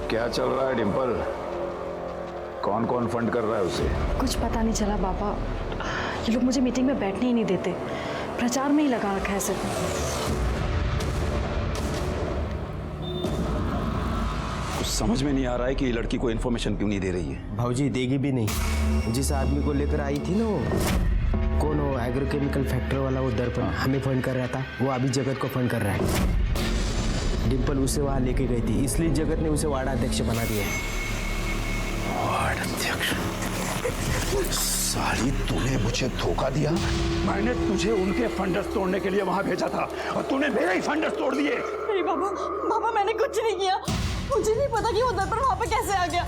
क्या चल रहा है डिम्पल? कौन कौन फंड कर रहा है उसे? कुछ पता नहीं चला बाबा। ये लोग मुझे मीटिंग में बैठने ही नहीं देते, प्रचार में ही लगा रखा है सिर्फ। कुछ समझ में नहीं आ रहा है कि ये लड़की को इन्फॉर्मेशन क्यों नहीं दे रही है। भाऊजी देगी भी नहीं। जिस आदमी को लेकर आई थी ना वो, कौन हो, एग्रोकेमिकल फैक्ट्री वाला, वो दर्पण हमें फंड कर रहा था, वो अभी जगत को फंड कर रहा है। डिम्पल उसे वहां लेके गई थी, इसलिए जगत ने उसे वार्ड अध्यक्ष बना दिया है। वार्ड अध्यक्ष? साली, तूने मुझे धोखा दिया। मैंने तुझे उनके फंडर्स तोड़ने के लिए वहां भेजा था और तूने मेरे ही फंडर्स तोड़ दिए। नहीं बाबा, बाबा मैंने कुछ नहीं किया। मुझे नहीं पता कि वो दर्पण वहां पे कैसे आ गया।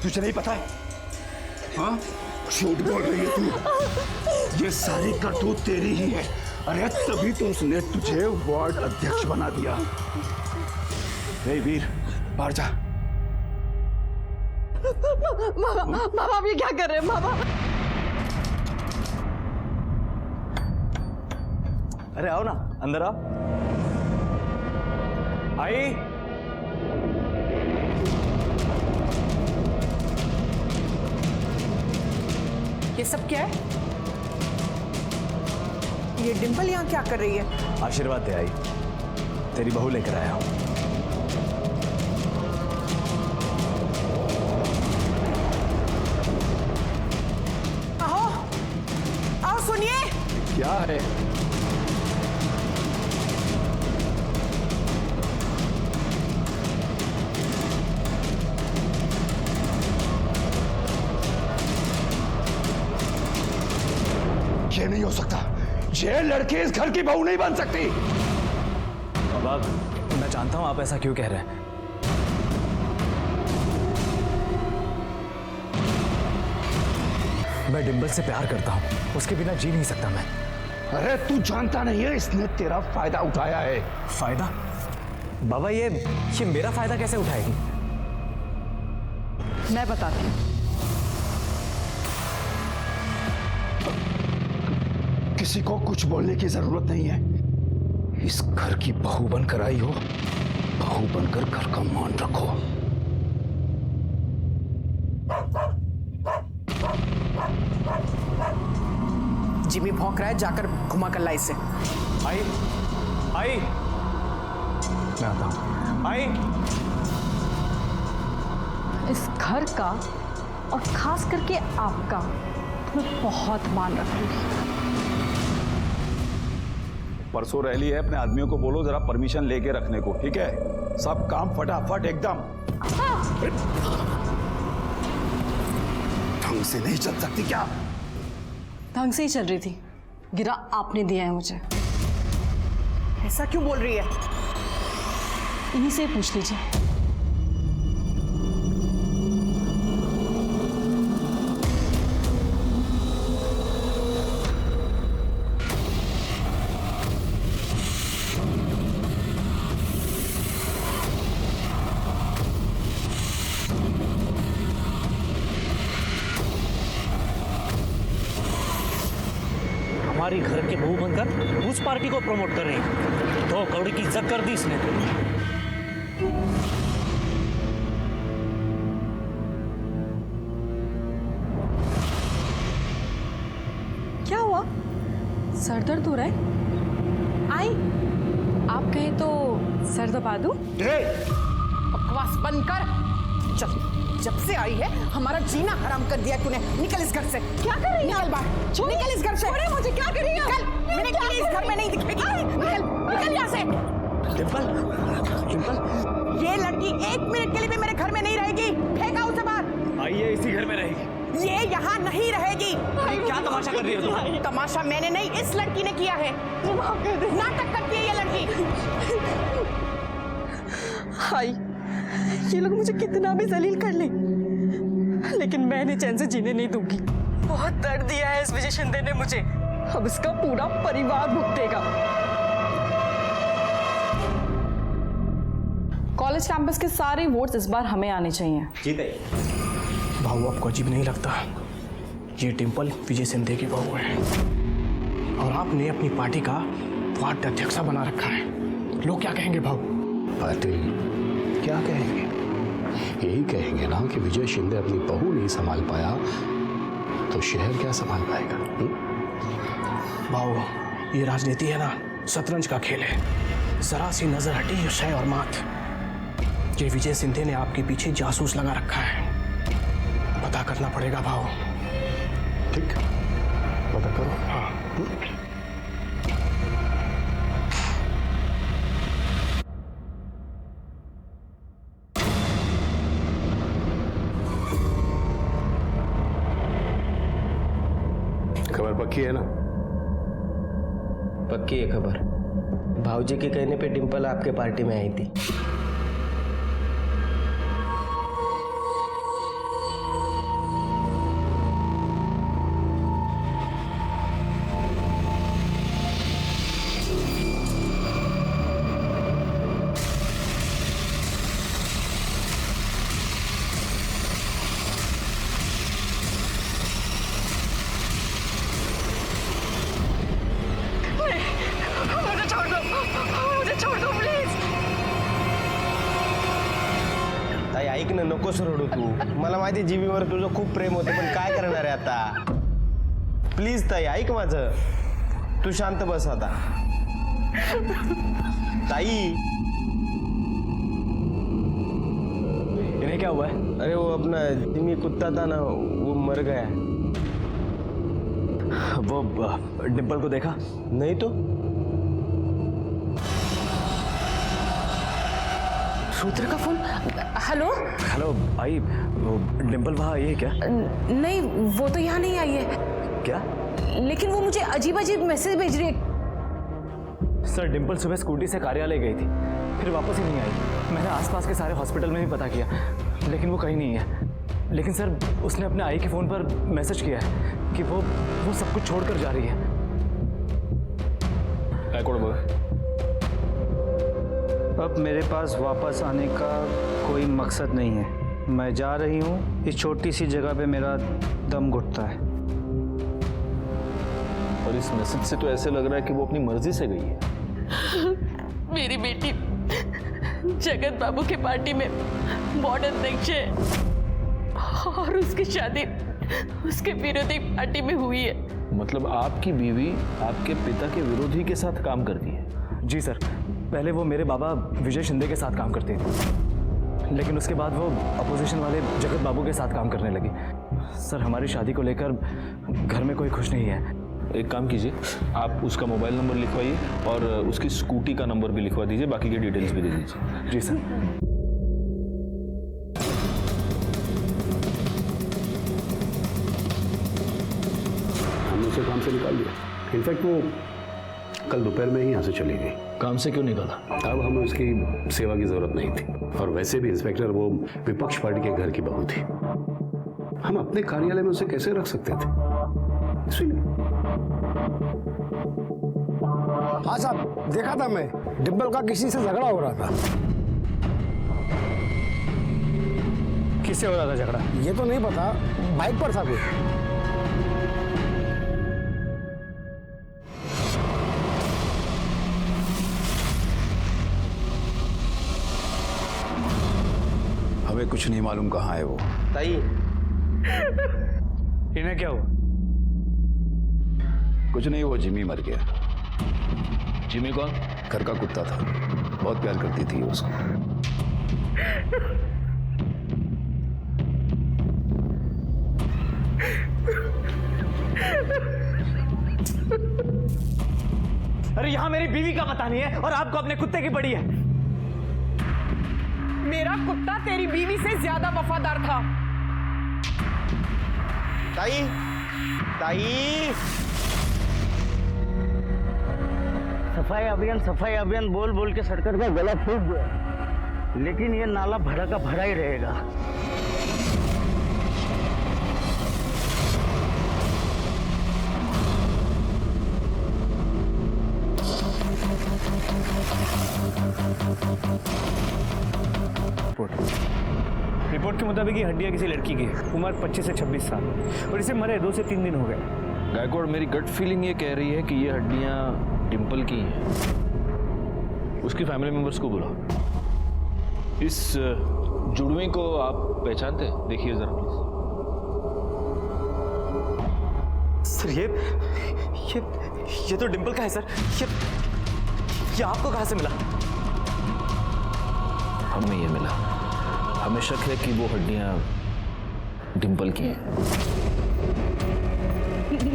तुझे नहीं पता है? हाँ, झूठ बोल रही है तू। ये सारी करतूत तेरी ही है। अरे तभी तो उसने तुझे वार्ड अध्यक्ष बना दिया। हे वीर, बाहर जा। बाबा आप ये क्या कर रहे हैं बाबा? अरे आओ ना, अंदर आओ। आई, ये सब क्या है? ये डिम्पल यहाँ क्या कर रही है? आशीर्वाद दे आई, तेरी बहू लेकर आया हूं। आओ, आओ सुनिए। क्या है? ये नहीं हो सकता। ये लड़की इस घर की बहू नहीं बन सकती। बाबा, मैं जानता हूं आप ऐसा क्यों कह रहे हैं। मैं डिम्पल से प्यार करता हूं, उसके बिना जी नहीं सकता मैं। अरे तू जानता नहीं है, इसने तेरा फायदा उठाया है। फायदा? बाबा ये मेरा फायदा कैसे उठाएगी? मैं बताती हूँ। किसी को कुछ बोलने की जरूरत नहीं है। इस घर की बहू बनकर आई हो, बहू बनकर घर का मान रखो। जिमी भौंक रहा है, जाकर घुमा कर ला इसे। आई, आई, मैं आता हूं। आई, इस घर का और खास करके आपका मैं बहुत मान रखूंगी। परसों रैली है, अपने आदमियों को बोलो जरा परमिशन लेके रखने को, ठीक है? सब काम फटाफट एकदम। ढंग से नहीं चल सकती क्या? ढंग से ही चल रही थी, गिरा आपने दिया है मुझे। ऐसा क्यों बोल रही है? इन्हीं से पूछ लीजिए। हमारी घर के बहू बनकर उस पार्टी को प्रमोट कर रही है। तो कौड़ी की इज्जत कर दी इसने। क्या हुआ? सर दर्द हो रहा है? आई, आप कहें तो सर दबा दूं? बकवास बंद कर। चल, जब से आई है हमारा जीना हराम कर दिया तूने। निकल इस घर से। क्या कर रही है? निकल बाहर। निकल इस घर से। छोड़े मुझे। क्या कर रही है? निकल। मैंने कहा इस घर में नहीं दिखेगी। निकल, निकल यहाँ से। डिम्पल, डिम्पल, ये लड़की 1 मिनट के लिए भी मेरे घर में नहीं रहेगी। फेंका उसे बाहर। आइए, इसी घर में रहेगी। ये यहाँ नहीं रहेगी। क्या तमाशा कर रही हो तुम? तमाशा मैंने नहीं, इस लड़की ने किया है। नाटक करती है ये लड़की। हाय, ये लोग मुझे कितना भी जलील कर ले, लेकिन मैं इन्हें चैन से जीने नहीं दूंगी। बहुत दर्द दिया है इस विजय शिंदे ने मुझे, अब इसका पूरा परिवार भुगतेगा। कॉलेज कैंपस के सारे वोट्स इस बार हमें आने चाहिए। भाऊ आपको अजीब नहीं लगता? ये डिम्पल विजय सिंधे की बहू है और आपने अपनी पार्टी का वार्ड अध्यक्ष बना रखा है। लोग क्या कहेंगे भाऊ? पाटिल क्या कहेंगे? यही कहेंगे ना कि विजय शिंदे अपनी बहू नहीं संभाल पाया तो शहर क्या संभाल पाएगा? भाऊ, ये राजनीति है ना, शतरंज का खेल है। जरा सी नजर हटी ये शय और मात। ये विजय शिंदे ने आपके पीछे जासूस लगा रखा है। पता करना पड़ेगा भाऊ। ठीक, पता करो। हाँ। खबर पक्की है ना? पक्की है खबर। भाऊजी के कहने पे डिंपल आपके पार्टी में आई थी। ताई ऐक ना, नकोस रडू तू। मला माहिती जीवीवर तुझं खूप प्रेम होतं, पण काय करणार आहे आता? प्लीज ताई ऐक माझं, तू शांत बस आता। ताई, इन्हें क्या हुआ है? अरे वो अपना जिमी कुत्ता था ना, वो मर गया। वो डिंपल को देखा? नहीं तो। रुद्र का फोन। हेलो। हेलो भाई, वो डिंपल वहाँ आई है क्या? नहीं, वो तो यहाँ नहीं आई है। क्या? लेकिन वो मुझे अजीब अजीब मैसेज भेज रही है। सर, डिंपल सुबह स्कूटी से कार्यालय गई थी, फिर वापस ही नहीं आई। मैंने आसपास के सारे हॉस्पिटल में भी पता किया, लेकिन वो कहीं नहीं है। लेकिन सर, उसने अपने आई के फ़ोन पर मैसेज किया है कि वो सब कुछ छोड़कर जा रही है। अब मेरे पास वापस आने का कोई मकसद नहीं है। मैं जा रही हूँ। इस छोटी सी जगह पे मेरा दम घुटता है। और इस मैसेज से तो ऐसे लग रहा है कि वो अपनी मर्जी से गई है। मेरी बेटी जगत बाबू के पार्टी में वार्ड अध्यक्ष है और उसकी शादी उसके विरोधी पार्टी में हुई है। मतलब आपकी बीवी आपके पिता के विरोधी के साथ काम करती है? जी सर, पहले वो मेरे बाबा विजय शिंदे के साथ काम करती थी, लेकिन उसके बाद वो अपोजिशन वाले जगत बाबू के साथ काम करने लगी। सर, हमारी शादी को लेकर घर में कोई खुश नहीं है। एक काम कीजिए, आप उसका मोबाइल नंबर लिखवाइए और उसकी स्कूटी का नंबर भी लिखवा दीजिए, बाकी की डिटेल्स भी दे दीजिए। जी सर। हमने उसे काम से निकाल दिया। इनफैक्ट वो कल दोपहर में ही यहाँ से चली गई। काम से क्यों निकाला? अब हमें उसकी सेवा की जरूरत नहीं थी, और वैसे भी इंस्पेक्टर वो विपक्ष पार्टी के घर की बहू थी। हम अपने कार्यालय में उसे कैसे रख सकते थे? इसलिए हाँ साहब, देखा था मैं, डिंपल का किसी से झगड़ा हो रहा था। किससे हो रहा था झगड़ा? ये तो नहीं पता, बाइक पर था कोई। हमें कुछ नहीं मालूम कहाँ है वो। ताई, इन्हें क्या हुआ? कुछ नहीं, वो जिमी मर गया। जिमी कौन? घर का कुत्ता था, बहुत प्यार करती थी उसको। अरे यहाँ मेरी बीवी का पता नहीं है और आपको अपने कुत्ते की पड़ी है। मेरा कुत्ता तेरी बीवी से ज्यादा वफादार था। ताई, ताई। सफाई अभियान बोल बोल के सरकार का गला फूट गया, लेकिन ये नाला भरा का भरा ही रहेगा। रिपोर्ट के मुताबिक ये हड्डियां किसी लड़की की है, उम्र 25 से 26 साल, और इसे मरे 2 से 3 दिन हो गए। गायकवाड़, मेरी गट फीलिंग ये कह रही है कि ये हड्डियां डिंपल की हैं। उसकी फैमिली मेंबर्स को बुलाओ। इस जुड़वे को आप पहचानते हैं? देखिए जरा प्लीज। सर ये तो डिंपल का है सर। ये आपको कहाँ से मिला? हमें ये मिला। हमें शक है कि वो हड्डियां डिंपल की हैं।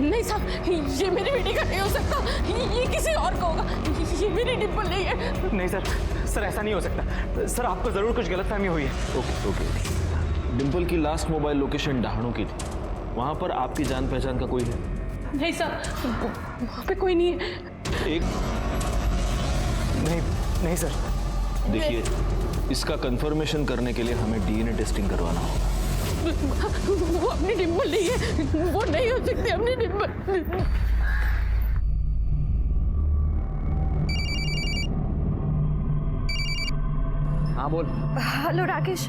नहीं साहब, ये मेरी बेटी का नहीं हो सकता। ये किसी और का होगा। ये मेरी डिंपल नहीं है। नहीं सर ऐसा नहीं हो सकता। सर आपको जरूर कुछ गलतफहमी हुई है। ओके। डिंपल की लास्ट मोबाइल लोकेशन डहाणू की थी। वहां पर आपकी जान पहचान का कोई है? नहीं साहब, वहाँ पे कोई नहीं है। एक नहीं सर। देखिए, इसका कंफर्मेशन करने के लिए हमें डीएनए टेस्टिंग करवाना होगा। वो अपनी डिंपल नहीं है। वो नहीं हो सकती अपनी डिंपल। हाँ बोल। हेलो राकेश,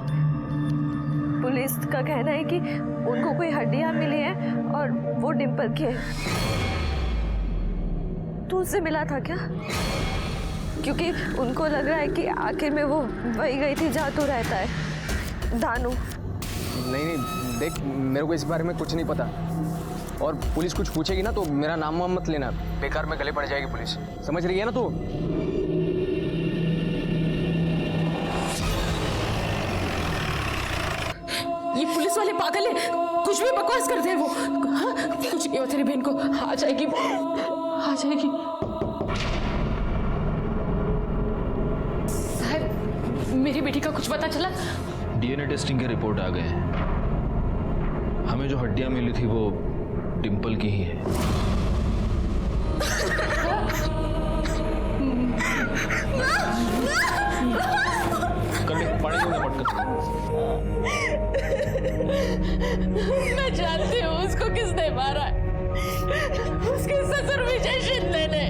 पुलिस का कहना है कि उनको कोई हड्डियां मिली हैं और वो डिंपल की है। तू उससे मिला था क्या? क्योंकि उनको लग रहा है कि आखिर में वो वही गई थी जहाँ तू रहता है, दानू। नहीं देख, मेरे को इस बारे में कुछ नहीं पता, और पुलिस कुछ पूछेगी ना तो मेरा नाम वाम मत लेना, बेकार में गले पड़ जाएगी पुलिस। समझ रही है ना तू? ये पुलिस वाले पागल है, कुछ भी बकवास करते हैं वो। हाँ, कुछ नहीं हो तेरी बहन को, आ जाएगी वो, आ जाएगी। साहब, मेरी बेटी का कुछ पता चला? डीएनए टेस्टिंग के रिपोर्ट आ गए हैं। हमें जो हड्डियां मिली थी वो डिंपल की ही है। पानी दूंगा पटकन। मैं जानती हूँ उसको किसने मारा है। उसके ससुर विजय शिंदे ने।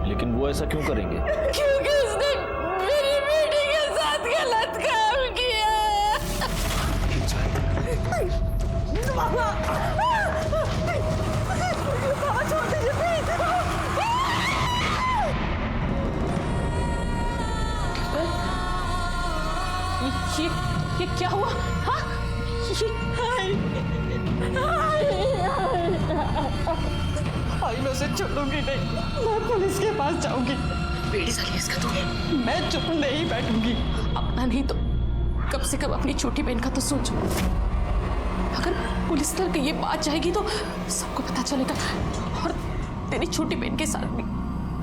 लेकिन वो ऐसा क्यों करेंगे? क्योंकि उसने मेरी बेटी के साथ गलत काम किया। बाबा छोड़ दीजिए प्लीज। ये क्या हुआ? हाँ? मैं उसे छोड़ूंगी नहीं, मैं पुलिस के पास जाऊंगी। बेटी साली इसका तो मैं चुप नहीं बैठूंगी। अपना नहीं तो कम से कम अपनी छोटी बहन का तो सोचो। अगर पुलिस तक ये बात जाएगी तो सबको पता चलेगा, और तेरी छोटी बहन के साथ भी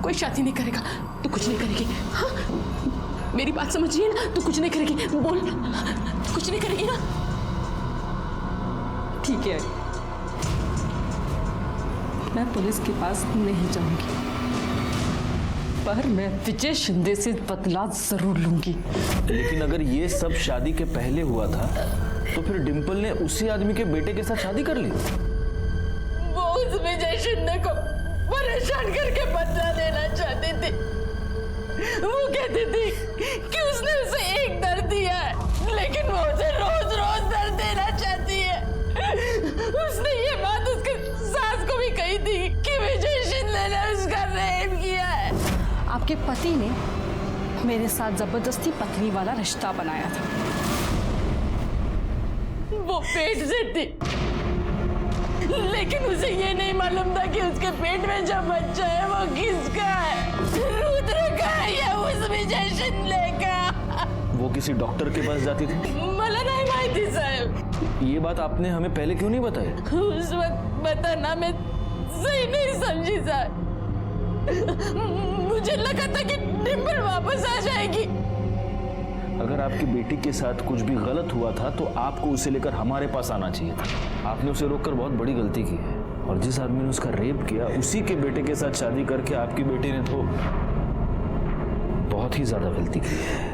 कोई शादी नहीं करेगा तो कुछ नहीं करेगी। हाँ? मेरी बात समझिए ना, तू कुछ नहीं करेगी। बोल, कुछ नहीं करेगी ना? ठीक है, मैं पुलिस के पास नहीं जाऊंगी, पर मैं विजय शिंदे से बदला जरूर लूंगी। लेकिन अगर ये सब शादी के पहले हुआ था तो फिर डिंपल ने उसी आदमी के बेटे के साथ शादी कर ली। वो उस विजय शिंदे को परेशान करके बदला देना चाहती थी। वो कहती थी कि उसने उसे एक दर्द दिया है, लेकिन वो उसे रोज रोज दर्द देना चाहती है। उसने ये बात उसके सास को भी कही थी कि विजय शिंदे ने उसका रेप किया है। आपके पति ने मेरे साथ जबरदस्ती पत्नी वाला रिश्ता बनाया था। वो पेट से थी, लेकिन उसे ये नहीं मालूम था कि उसके पेट में जो बच्चा है वो किसका है, रुद्र का है या उस विजय शिंदे का। वो किसी डॉक्टर के पास जाती थी? मला नहीं माहिती साहब। ये बात आपने हमें पहले क्यों नहीं बताई? उस वक्त बताना मैं सही नहीं समझी साहब। मुझे लगा था कि डिंपल वापस आ जाएगी। अगर आपकी बेटी के साथ कुछ भी गलत हुआ था तो आपको उसे लेकर हमारे पास आना चाहिए था। आपने उसे रोककर बहुत बड़ी गलती की है, और जिस आदमी ने उसका रेप किया उसी के बेटे के साथ शादी करके आपकी बेटी ने तो बहुत ही ज्यादा गलती की है।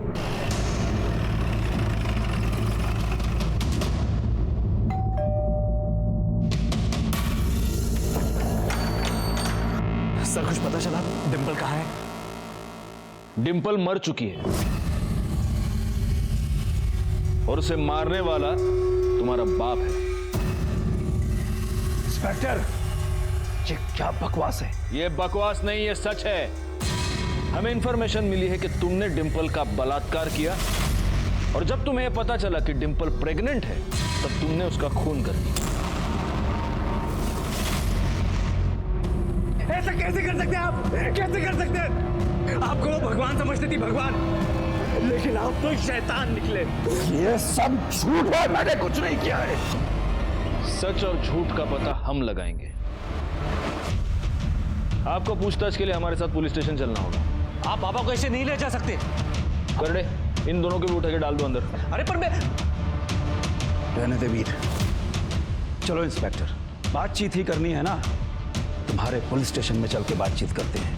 सर कुछ पता चला डिंपल कहाँ है? डिंपल मर चुकी है और उसे मारने वाला तुम्हारा बाप है। इंस्पेक्टर, ये क्या बकवास है? ये बकवास नहीं, ये सच है। हमें इंफॉर्मेशन मिली है कि तुमने डिंपल का बलात्कार किया और जब तुम्हें यह पता चला कि डिंपल प्रेग्नेंट है तब तुमने उसका खून कर दिया। ऐसा कैसे कर सकते हैं आप? कैसे कर सकते हैं? आपको वो भगवान समझती थी, भगवान, लेकिन आप तो शैतान निकले। ये सब झूठ है, मैंने कुछ नहीं किया है। सच और झूठ का पता हम लगाएंगे। आपको पूछताछ के लिए हमारे साथ पुलिस स्टेशन चलना होगा। आप बाबा को ऐसे नहीं ले जा सकते। करड़े, इन दोनों को भी उठा के डाल दो अंदर। अरे पर मैं रहने दे वीर। चलो इंस्पेक्टर, बातचीत ही करनी है ना, तुम्हारे पुलिस स्टेशन में चल के बातचीत करते हैं,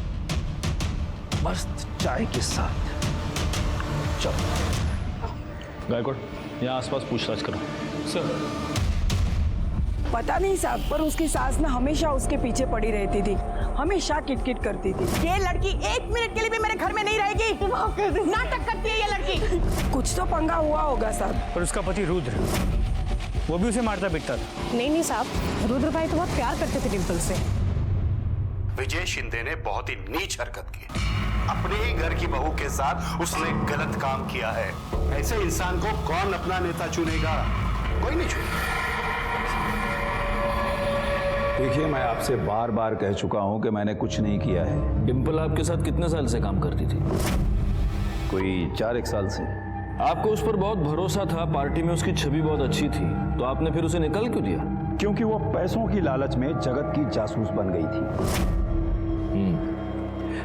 मस्त चाय के साथ। चलो। गायकवाड़, यहाँ आसपास पूछताछ करो। सर। पता नहीं साहब, पर उसकी सास ना हमेशा उसके पीछे पड़ी रहती थी, हमेशा किटकिट करती थी। ये लड़की 1 मिनट के लिए भी मेरे घर में नहीं रहेगी। नाटक करती है ये लड़की। कुछ तो पंगा हुआ होगा साहब। पर उसका पति रुद्र, वो भी उसे मारता पीटता था। नहीं साहब, रुद्र भाई तो बहुत प्यार करते थे डिंपल से। विजय शिंदे ने बहुत ही नीच हरकत की। अपने ही घर की बहू के साथ उसने गलत काम किया है। ऐसे इंसान को कौन अपना नेता चुनेगा? कोई नहीं चुनेगा। देखिए, मैं आपसे बार बार कह चुका हूं कि मैंने कुछ नहीं किया है। डिंपल आपके साथ कितने साल से काम करती थी? कोई 4-1 साल से। आपको उस पर बहुत भरोसा था, पार्टी में उसकी छवि बहुत अच्छी थी, तो आपने फिर उसे निकाल क्यों दिया? क्योंकि वो पैसों की लालच में जगत की जासूस बन गई थी।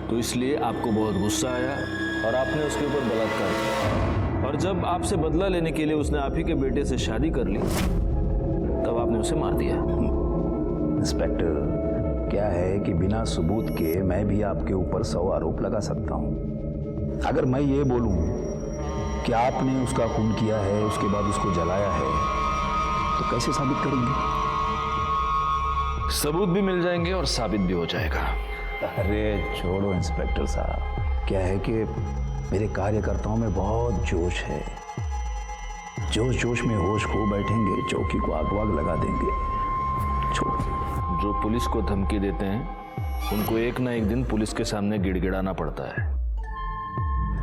तो इसलिए आपको बहुत गुस्सा आया और आपने उसके ऊपर बलात्कार किया। और जब आपसे बदला लेने के लिए उसने आप ही के बेटे से शादी कर ली तब आपने उसे मार दिया। इंस्पेक्टर, क्या है कि बिना सबूत के मैं भी आपके ऊपर 100 आरोप लगा सकता हूं। अगर मैं ये बोलूं कि आपने उसका खून किया है, उसके बाद उसको जलाया है, तो कैसे साबित करेंगे? सबूत भी मिल जाएंगे और साबित भी हो जाएगा। अरे छोड़ो इंस्पेक्टर साहब, क्या है कि मेरे कार्यकर्ताओं में बहुत जोश है। जोश जोश में होश खो बैठेंगे, चौकी को आग वाग लगा देंगे। छोड़ो। जो पुलिस को धमकी देते हैं उनको एक ना एक दिन पुलिस के सामने गिड़गिड़ाना पड़ता है।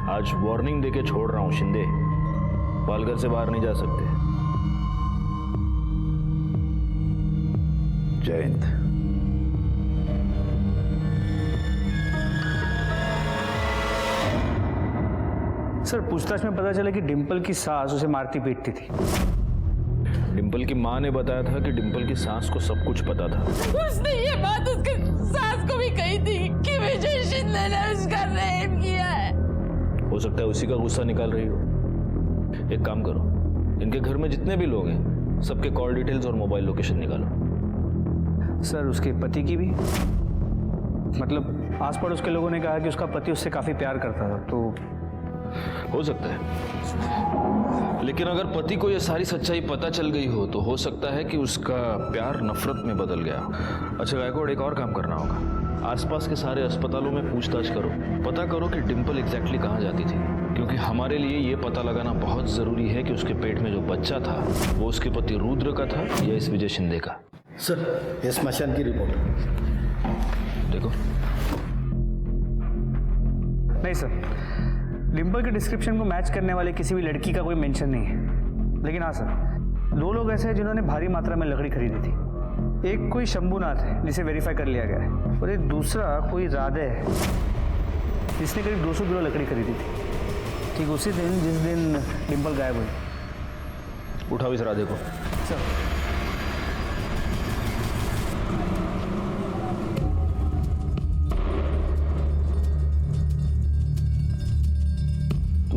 आज वार्निंग देके छोड़ रहा हूं शिंदे, पालघर से बाहर नहीं जा सकते। जय हिंद। सर, पूछताछ में पता चला कि डिंपल की सास उसे मारती पीटती थी। डिंपल की मां ने बताया था कि डिंपल की सास को सब कुछ पता था। उसने ये बात उसके सास को भी कही थी कि विजय शिंदे ने उसका रेप किया है। हो सकता है उसी का गुस्सा निकाल रही हो। एक काम करो, इनके घर में जितने भी लोग हैं सबके कॉल डिटेल्स और मोबाइल लोकेशन निकालो। सर, उसके पति की भी? मतलब आस पड़ोस के लोगों ने कहा कि उसका पति उससे काफी प्यार करता था, तो हो सकता है। लेकिन अगर पति को यह सारी सच्चाई पता चल गई हो तो हो सकता है कि उसका प्यार नफरत में बदल गया। अच्छा गायकवाड़, एक और काम करना होगा। आसपास के सारे अस्पतालों में पूछताछ करो, पता करो कि डिंपल एग्जैक्टली कहाँ जाती थी, क्योंकि हमारे लिए ये पता लगाना बहुत जरूरी है कि उसके पेट में जो बच्चा था वो उसके पति रुद्र का था या इस विजय शिंदे का। सर, ये स्मशान की रिपोर्ट। देखो। नहीं सर, डिंपल के डिस्क्रिप्शन को मैच करने वाले किसी भी लड़की का कोई मेंशन नहीं है। लेकिन हाँ सर, 2 लोग ऐसे हैं जिन्होंने भारी मात्रा में लकड़ी खरीदी थी। एक कोई शंभुनाथ है जिसे वेरीफाई कर लिया गया है, और एक दूसरा कोई राधे है जिसने करीब 200 किलो लकड़ी खरीदी थी, ठीक उसी दिन जिस दिन डिंपल गायब हुई। उठाओ इस राधे को। सर।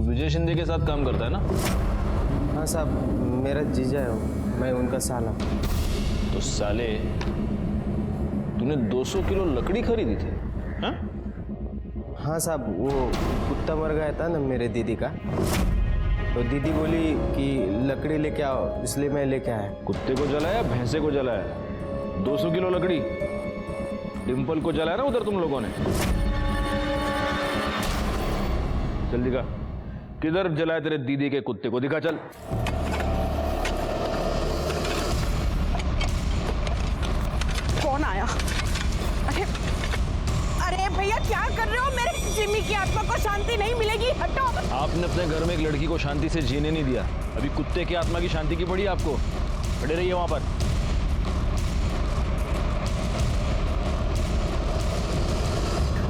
विजय शिंदे के साथ काम करता है ना? हाँ साहब, मेरा जीजा है वो, मैं उनका साला। तो साले, तूने 200 किलो लकड़ी खरीदी थी? हाँ? हाँ साहब, वो कुत्ता मर गया था ना मेरे दीदी का, तो दीदी बोली कि लकड़ी लेके आओ, इसलिए मैं लेके आया। कुत्ते को जलाया, भैंसे को जलाया? 200 किलो लकड़ी डिंपल को जलाया ना उधर तुम लोगों ने? चल दिखा, किधर जलाया तेरे दीदी के कुत्ते को, दिखा चल। कौन आया? अरे अरे भाई भैया क्या कर रहे हो? मेरे जिमी की आत्मा को शांति नहीं मिलेगी, हटो। आपने अपने घर में एक लड़की को शांति से जीने नहीं दिया, अभी कुत्ते की आत्मा की शांति की पड़ी आपको। खड़े रहिए वहां पर।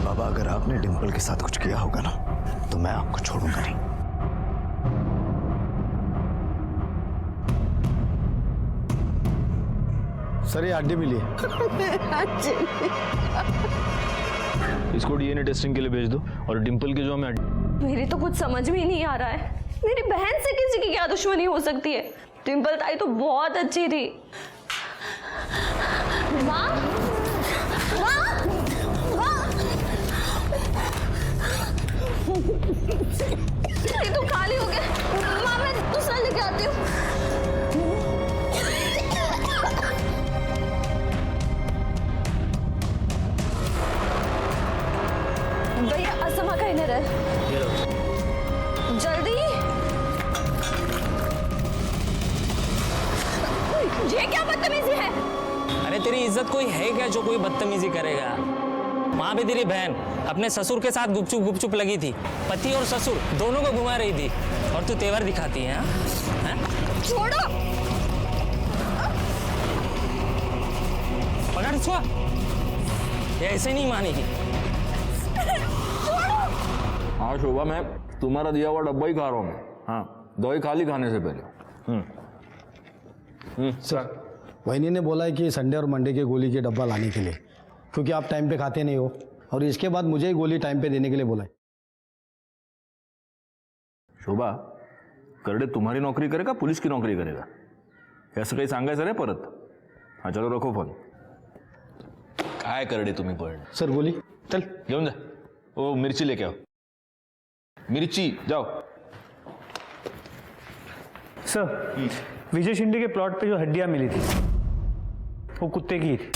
बाबा, अगर आपने डिंपल के साथ कुछ किया होगा ना, तो मैं आपको छोड़ूंगा नहीं। सर ये हड्डी मिली है। इसको डीएनए टेस्टिंग के लिए भेज दो और डिंपल की जो हमें मेरी तो कुछ समझ में ही नहीं आ रहा है। मेरी बहन से किसी की क्या दुश्मनी हो सकती है? डिंपल ताई तो बहुत अच्छी थी। माँ, माँ, माँ, ये तो खाली हो गया। माँ, मैं दूसरा लेके आती हूँ। भैया असमा का इनर है, जल्दी। ये क्या बदतमीजी है? अरे तेरी इज्जत कोई है क्या जो कोई बदतमीजी करेगा? वहां पे तेरी बहन अपने ससुर के साथ गुपचुप गुपचुप लगी थी, पति और ससुर दोनों को घुमा रही थी, और तू तेवर दिखाती है? छोड़ो। पकड़ इसको, ये ऐसे नहीं मानेगी। हाँ शोभा, मैं तुम्हारा दिया हुआ डब्बा ही खा रहा हूँ। हाँ, दवाई खा ली खाने से पहले। सर, वहीनी ने बोला है कि संडे और मंडे की गोली के डब्बा लाने के लिए, क्योंकि आप टाइम पे खाते नहीं हो, और इसके बाद मुझे ही गोली टाइम पे देने के लिए बोला है। शोभा, करडे तुम्हारी नौकरी करेगा पुलिस की नौकरी करेगा असं काही सांगायचं नाही परत? हाँ चलो रखो फोन। काय करडे तुम्ही पण? सर गोली चल घेऊन जा। ओ मिर्ची लेके आओ, मिर्ची जाओ। सर, विजय शिंदे के प्लॉट पे जो हड्डियां मिली थी वो कुत्ते की थी।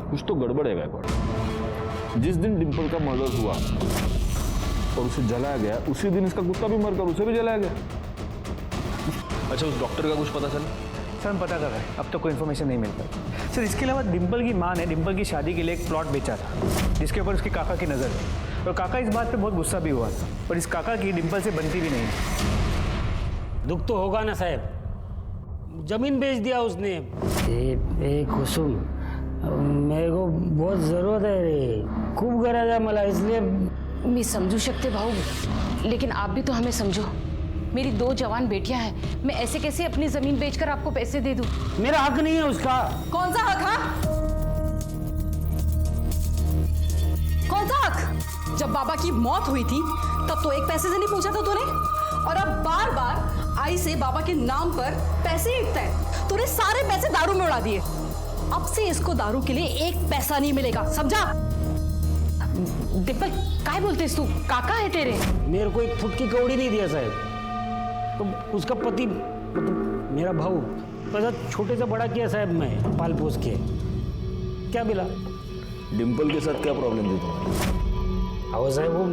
कुछ तो गड़बड़ है गायकवाड़। जिस दिन डिंपल का मर्डर हुआ और उसे जलाया गया, उसी दिन इसका कुत्ता भी मरकर उसे भी जलाया गया। अच्छा, उस डॉक्टर का कुछ पता चला? सर हम पता कर रहे हैं, अब तक कोई इन्फॉर्मेशन नहीं मिल पाई। सर इसके अलावा डिंपल की माँ ने डिंपल की शादी के लिए एक प्लॉट बेचा था, जिसके ऊपर उसके काका की नज़र है, और काका इस बात पे बहुत गुस्सा भी हुआ था, और इस काका की डिंपल से बनती भी नहीं। दुख तो होगा ना साहब, जमीन बेच दिया उसने। ए कुसुम, मेरे को बहुत जरूरत है रे, खूप गरज आहे मला, इसलिए मैं समझू शकते भाऊ, लेकिन आप भी तो हमें समझो। मेरी 2 जवान बेटियां हैं, मैं ऐसे कैसे अपनी जमीन बेचकर आपको पैसे दे दूं? मेरा हक नहीं है उसका। कौन सा हक? हाँ, कौन सा हक? जब बाबा की मौत हुई थी तब तो एक पैसे से नहीं पूछा था तूने, और अब बार बार आई से बाबा के नाम पर पैसे इकता है। तूने सारे पैसे दारू में उड़ा दिए। अब से इसको दारू के लिए 1 पैसा नहीं मिलेगा, समझा? डिंपल, काय बोलतेस तू? काका है तेरे। मेरे को एक फुट की कौड़ी नहीं दिया साहब, तो उसका पति मतलब मेरा भाऊ पैसा छोटे से बड़ा किया साहब, मैं पाल पोस के क्या मिला? डिंपल के साथ क्या प्रॉब्लम थी तुम्हारी? आओ साहब, वो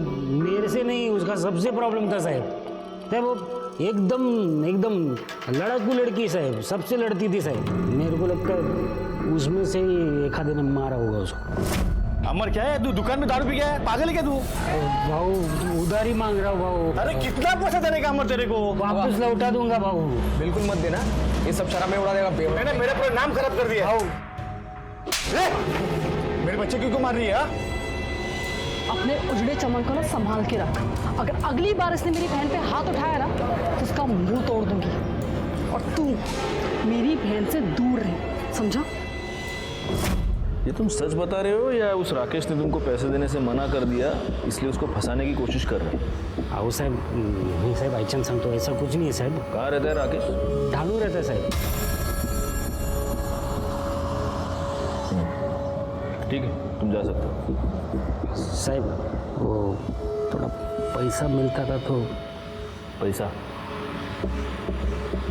मेरे से नहीं, उसका सबसे प्रॉब्लम था साहब। साहब वो एकदम लड़ाकू लड़की साहब, सबसे लड़ती थी साहब। मेरे को लगता है उसमें से ही एक आधे ने मारा होगा उसको। अमर क्या है, तू दुकान में दारू पी गया है? पागल है क्या तू? भाऊ उधार ही मांग रहा हूँ भाऊ। अरे कितना पैसा देने का अमर तेरे को? वापस लौटा दूंगा भाऊ। बिल्कुल मत देना, ये सब शराब में उड़ा देगा। मैंने मेरा पूरा नाम खराब कर दिया। भाऊ मेरे बच्चे क्यों मार रही है? अपने उजड़े चमन को ना संभाल के रख। अगर अगली बार इसने मेरी बहन पे हाथ उठाया ना तो उसका मुंह तोड़ दूंगी। और तू मेरी बहन से दूर रह, समझा? ये तुम सच बता रहे हो या उस राकेश ने तुमको पैसे देने से मना कर दिया इसलिए उसको फंसाने की कोशिश कर रहे हो? आओ साहब, नहीं साहब, आइचन संग तो ऐसा कुछ नहीं है साहब। कहाँ रहता है राकेश? ढालू रहता है साहब। ठीक है, तुम जा सकते हो। साहब वो थोड़ा पैसा मिलता था तो। पैसा?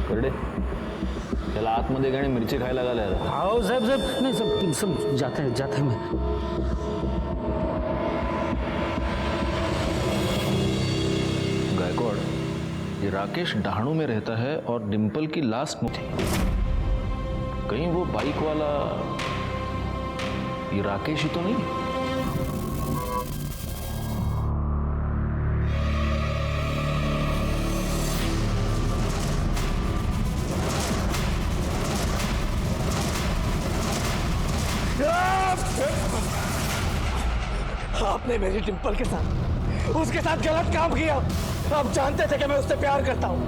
करडे त्याला आतमध्ये गाणी मिरची खायला घालायला. आओ साहब साहब, नहीं सब जाते हैं मैं. गायकवाड़, ये राकेश डहाणू में रहता है और डिंपल की लास्ट थी. कहीं वो बाइक वाला ये राकेश ही तो नहीं है? आपने मेरी डिंपल के साथ उसके साथ गलत काम किया। आप जानते थे कि मैं उससे प्यार करता हूँ,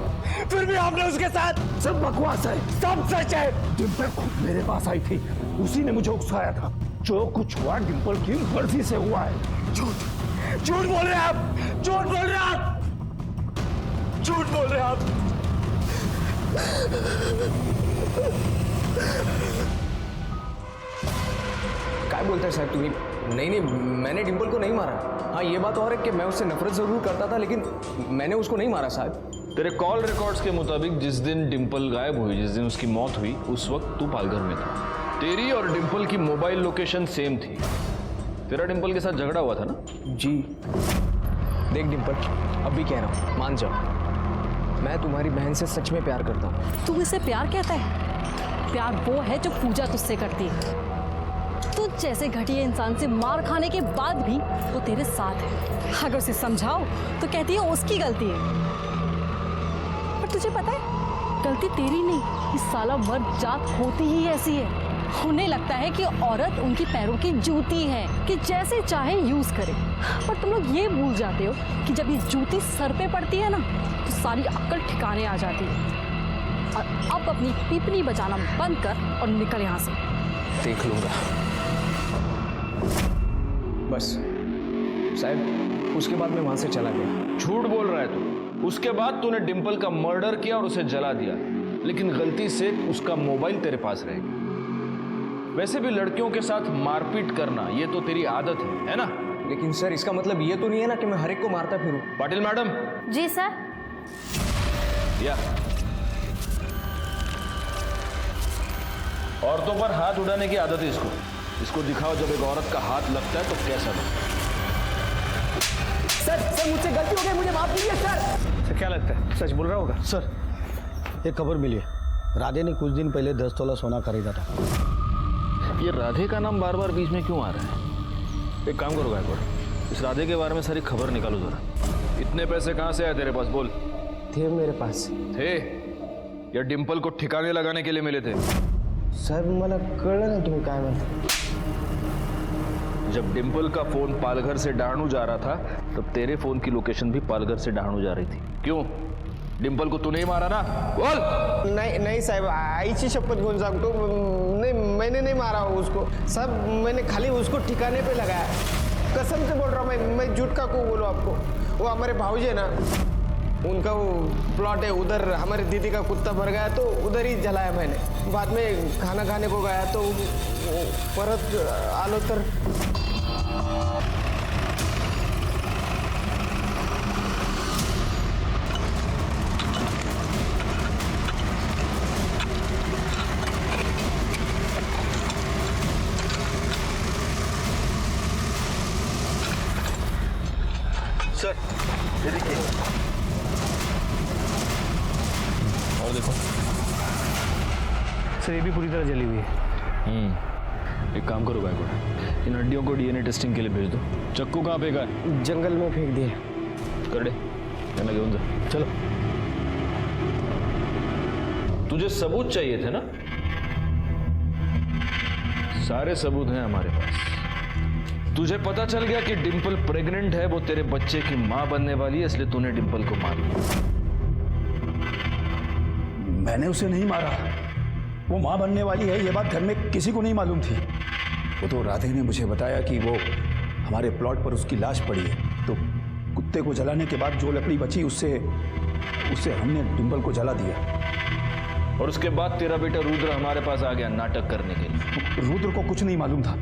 फिर भी आपने उसके साथ। सब बकवास है, सब सच है। डिंपल खुद मेरे पास आई थी, उसी ने मुझे उकसाया था। जो कुछ हुआ डिंपल की मर्जी से हुआ है। झूठ झूठ बोल रहे हैं आप, झूठ बोल रहे हैं आप, झूठ बोल रहे हैं आप। क्या बोलते हैं साहब तुम्हें? नहीं, मैंने डिंपल को नहीं मारा। हाँ, ये बात और है कि मैं उससे नफरत जरूर करता था, लेकिन मैंने उसको नहीं मारा साहब। तेरे कॉल रिकॉर्ड्स के मुताबिक जिस दिन डिंपल गायब हुई, जिस दिन उसकी मौत हुई, उस वक्त तू पालघर में था। तेरी और डिंपल की मोबाइल लोकेशन सेम थी। तेरा डिंपल के साथ झगड़ा हुआ था ना? जी। देख डिंपल, अब भी कह रहा हूँ, मान जाओ, मैं तुम्हारी बहन से सच में प्यार करता हूँ। तू इसे प्यार कहता है? प्यार वो है जो पूजा तुझसे करती है। तू जैसे घटिया इंसान से मार खाने के बाद भी वो तेरे साथ है। अगर उसे समझाओ तो कहती है उसकी गलती है। पर तुझे पता है, गलती तेरी नहीं, इस साला मर्द जात होती ही ऐसी है। उन्हें लगता है कि औरत उनकी पैरों की जूती है, कि जैसे चाहे यूज करे। पर तुम लोग ये भूल जाते हो कि जब ये जूती सर पे पड़ती है ना, तो सारी अक्ल ठिकाने आ जाती है। और अब अपनी पीपनी बजाना बंद कर और निकल यहाँ से। देख लूंगा बस। साहब, उसके बाद मैं वहां से चला गया। झूठ बोल रहा है तू। उसके बाद तूने डिंपल का मर्डर किया और उसे जला दिया, लेकिन गलती से उसका मोबाइल तेरे पास रह गया। वैसे भी लड़कियों के साथ मारपीट करना ये तो तेरी आदत है ना? लेकिन सर, इसका मतलब ये तो नहीं है ना कि मैं हर एक को मारता फिरूं। पाटिल मैडम। जी सर। या औरतों पर हाथ उड़ाने की आदत है इसको। इसको दिखाओ, जब एक औरत का हाथ लगता है तो कैसा लगता है। सर मुझसे गलती हो गई, मुझे माफ कीजिए सर। सर क्या लगता है, सच बोल रहा होगा? सर, एक खबर मिली है। राधे ने कुछ दिन पहले 10 तोला सोना खरीदा था। ये राधे का नाम बार बार बीच में क्यों आ रहा है? एक काम करो गायकवाड़, इस राधे के बारे में सारी खबर निकालो जरा। इतने पैसे कहाँ से आए तेरे पास? बोल। थे मेरे पास। थे या डिंपल को ठिकाने लगाने के लिए मिले थे? साहेब, मला कळलं नाही तुम्ही काय म्हणता। जब डिंपल का फोन पालघर से डहाणू जा रहा था, तब तेरे फोन की लोकेशन भी पालघर से डहाणू जा रही थी। क्यों? डिंपल को तूने ही मारा ना? बोल। नहीं साहब, आईची शपथ घेऊन सांगतो, नहीं, मैंने नहीं मारा उसको साहब। मैंने खाली उसको ठिकाने पे लगाया, कसम से बोल रहा हूँ। मैं झूठ का क्यों बोलूँ आपको? वो हमारे भाऊजी है ना, उनका वो प्लॉट है उधर। हमारी दीदी का कुत्ता भर गया तो उधर ही जलाया मैंने। बाद में खाना खाने को गया तो परत आलो तर सर ये देखिए। और देखो सर, ये भी पूरी तरह जली हुई है। एक काम करो गायकवाड़, इन हड्डियों को डीएनए टेस्टिंग के लिए भेज दो। चक्कू कहाँ फेंका है? जंगल में फेंक दिए। कर दे, कहना घेऊन जा। चलो। तुझे सबूत चाहिए थे ना? सारे सबूत हैं हमारे पास। तुझे पता चल गया कि डिंपल प्रेग्नेंट है, वो तेरे बच्चे की मां बनने वाली है, इसलिए तूने डिंपल को मार दिया। मैंने उसे नहीं मारा। वो मां बनने वाली है, ये बात घर में किसी को नहीं मालूम थी। वो तो राधे ने मुझे बताया कि वो हमारे प्लॉट पर उसकी लाश पड़ी है, तो कुत्ते को जलाने के बाद जो लकड़ी बची उससे हमने डिंपल को जला दिया। और उसके बाद तेरा बेटा रुद्र हमारे पास आ गया नाटक करने के लिए। रुद्र को कुछ नहीं मालूम था,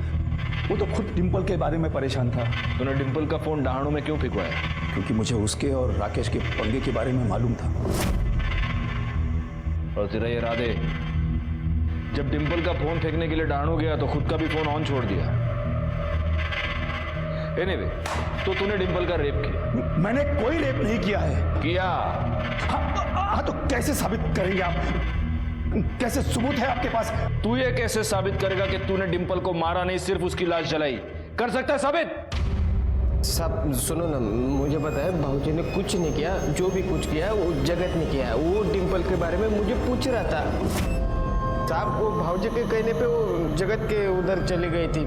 वो तो खुद डिंपल के बारे में परेशान था। तूने डिंपल का फोन डहाणू में क्यों फेंकवाया? क्योंकि मुझे उसके और राकेश के पंगे के बारे में मालूम था। और तेरा ये राधे जब डिंपल का फोन फेंकने के लिए डहाणू गया तो खुद का भी फोन ऑन छोड़ दिया। एनीवे, तो तूने डिंपल का रेप किया? मैंने कोई रेप नहीं किया है। किया? हाँ, तो कैसे साबित करेंगे आप? कैसे सबूत है आपके पास? तू ये कैसे साबित करेगा कि तूने डिंपल को मारा नहीं, सिर्फ उसकी लाश जलाई? कर सकता है साबित? साहब सुनो ना, मुझे पता है भाऊजी ने कुछ नहीं किया, जो भी कुछ किया है वो जगत ने किया है। वो डिंपल के बारे में मुझे पूछ रहा था साहब, वो भाऊजी के कहने पे वो जगत के उधर चली गई थी,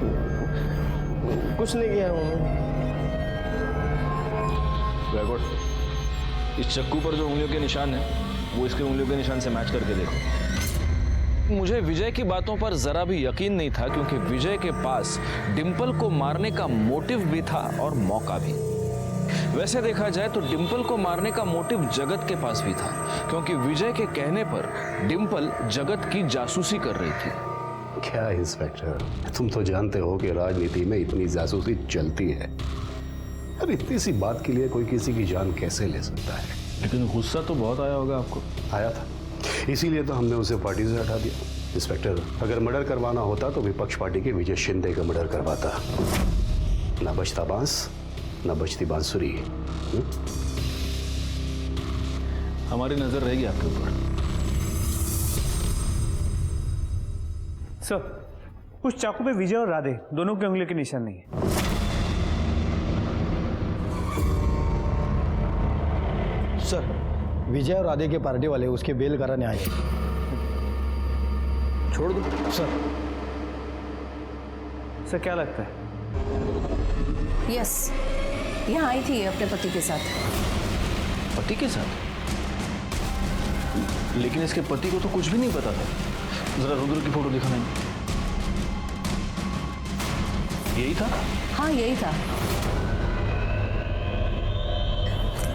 कुछ नहीं किया उन्होंने। इस चक्कू पर जो उंगलियों के निशान है वो इसके उंगलियों के निशान से मैच करके देखो। मुझे विजय की बातों पर जरा भी यकीन नहीं था, क्योंकि विजय के पास डिंपल को मारने का मोटिव भी था और मौका भी। वैसे देखा जाए तो डिंपल को मारने का मोटिव जगत के पास भी था, क्योंकि विजय के कहने पर डिंपल जगत की जासूसी कर रही थी। क्या इंस्पेक्टर, तुम तो जानते हो कि राजनीति में इतनी जासूसी चलती है। अब इतनी सी बात के लिए कोई किसी की जान कैसे ले सकता है? लेकिन गुस्सा तो बहुत आया होगा आपको। आया था, इसीलिए तो हमने उसे पार्टी से हटा दिया। इंस्पेक्टर, अगर मर्डर करवाना होता तो विपक्ष पार्टी के विजय शिंदे का मर्डर करवाता। ना बजता बांस, ना बजती बांसुरी। हमारी नजर रहेगी आपके ऊपर। सर, उस चाकू पे विजय और राधे दोनों की उंगली के निशान नहीं है। सर, विजय और राधे के पार्टी वाले उसके बेल कराने आए। छोड़ दो सर, क्या लगता है? यस, यहाँ आई थी अपने पति के साथ। पति के साथ? लेकिन इसके पति को तो कुछ भी नहीं पता था। जरा रुद्र की फोटो दिखाना। यही था? हाँ यही था।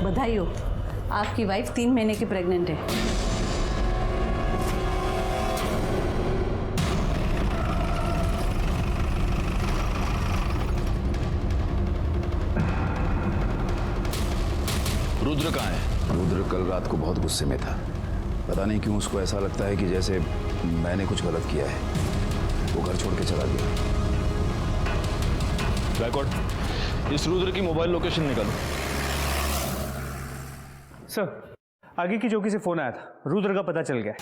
बधाई हो, आपकी वाइफ 3 महीने की प्रेग्नेंट है। रुद्र कहाँ है? रुद्र कल रात को बहुत गुस्से में था। पता नहीं क्यों उसको ऐसा लगता है कि जैसे मैंने कुछ गलत किया है। वो घर छोड़ के चला गया। बैकवर्ड, इस रुद्र की मोबाइल लोकेशन निकालो। सर, आगे की चौकी से फोन आया था, रुद्र का पता चल गया।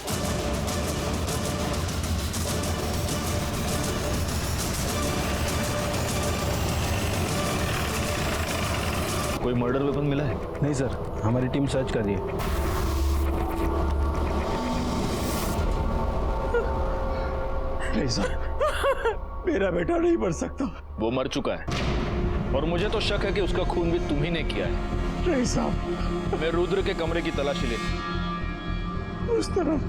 कोई मर्डर वेपन मिला है? नहीं सर, हमारी टीम सर्च कर रही है। नहीं सर, मेरा बेटा नहीं मर सकता। वो मर चुका है और मुझे तो शक है कि उसका खून भी तुम्ही ने किया है। नहीं साहब, मैं रुद्र के कमरे की तलाशी ले। उस तरफ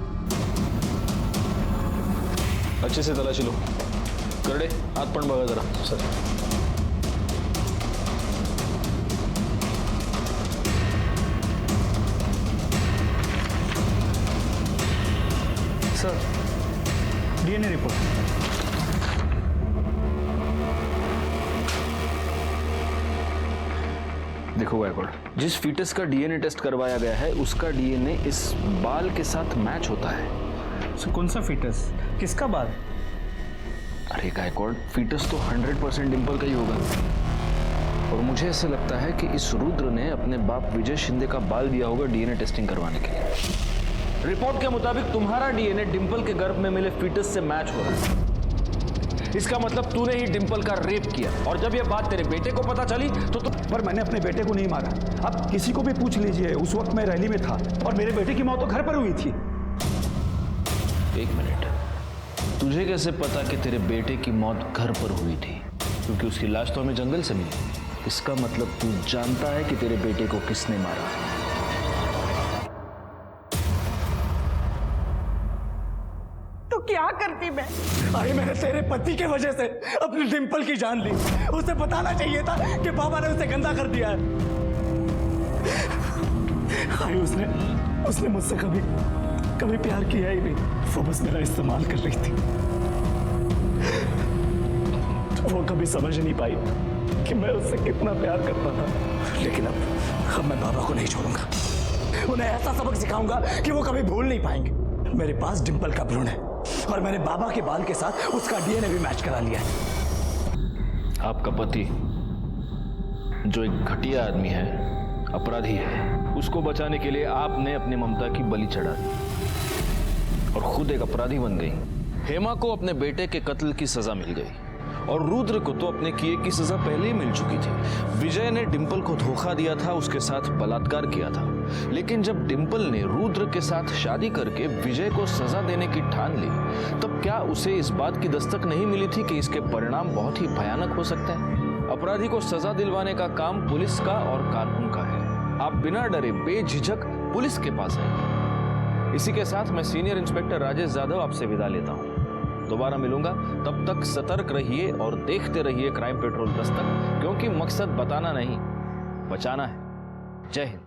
अच्छे से तलाशी लो। करडे, हाथ पण बघा जरा। Sir, sir, DNA report. देखो गायकवाड़, जिस फीटस का डीएनए टेस्ट करवाया गया है उसका डीएनए इस बाल के साथ मैच होता है। सर, कौन सा फीटस? किसका बाल? अरे गायकवाड़, फीटस तो 100% डिंपल का ही होगा। और मुझे ऐसा लगता है कि इस रुद्र ने अपने बाप विजय शिंदे का बाल दिया होगा डीएनए टेस्टिंग करवाने के लिए। रिपोर्ट के मुताबिक तुम्हारा डीएनए डिंपल के गर्भ में मिले फीटस से मैच हो रहा है। इसका मतलब तूने ही डिंपल का रेप किया। और जब यह बात तेरे बेटे को पता चली तो पर मैंने अपने बेटे को नहीं मारा। अब किसी को भी पूछ लीजिए, उस वक्त मैं रैली में था और मेरे बेटे की मौत तो घर पर हुई थी। एक मिनट, तुझे कैसे पता कि तेरे बेटे की मौत घर पर हुई थी? क्योंकि उसकी लाश तो हमें जंगल से मिली। इसका मतलब तू जानता है कि तेरे बेटे को किसने मारा। तो क्या करती मैं? अरे मैंने तेरे पति के वजह से अपनी डिंपल की जान ली। उसे बताना चाहिए था कि बाबा ने उसे गंदा कर दिया है। अरे उसने मुझसे कभी प्यार किया ही नहीं। वो बस मेरा इस्तेमाल कर रही थी। वो कभी समझ नहीं पाई कि मैं उससे कितना प्यार करता था। लेकिन अब मैं बाबा को नहीं छोड़ूंगा। उन्हें ऐसा सबक सिखाऊंगा कि वो कभी भूल नहीं पाएंगे। मेरे पास डिंपल का भ्रूण है और मैंने बाबा के बाल के साथ उसका डीएनए भी मैच करा लिया है। आपका पति जो एक घटिया आदमी है, अपराधी है, उसको बचाने के लिए आपने अपनी ममता की बलि चढ़ा दी। और खुद एक अपराधी बन गई। हेमा को अपने बेटे के कत्ल की सजा मिल गई और रुद्र को तो अपने किए की सजा पहले ही मिल चुकी थी। विजय ने डिंपल को धोखा दिया था, उसके साथ बलात्कार किया था, लेकिन जब डिंपल ने रुद्र के साथ शादी करके विजय को सजा देने की ठान ली, तब क्या उसे इस बात की दस्तक नहीं मिली थी कि इसके परिणाम बहुत ही भयानक हो सकते हैं। अपराधी को सजा दिलवाने का काम पुलिस का और कानून का है। आप बिना डरे बेझिझक पुलिस के पास आइए। इसी के साथ मैं सीनियर इंस्पेक्टर राजेश यादव आपसे विदा लेता हूं। दोबारा मिलूंगा, तब तक सतर्क रहिए और देखते रहिए क्राइम पेट्रोल दस्तक, क्योंकि मकसद बताना नहीं, बचाना है। जय हिंद।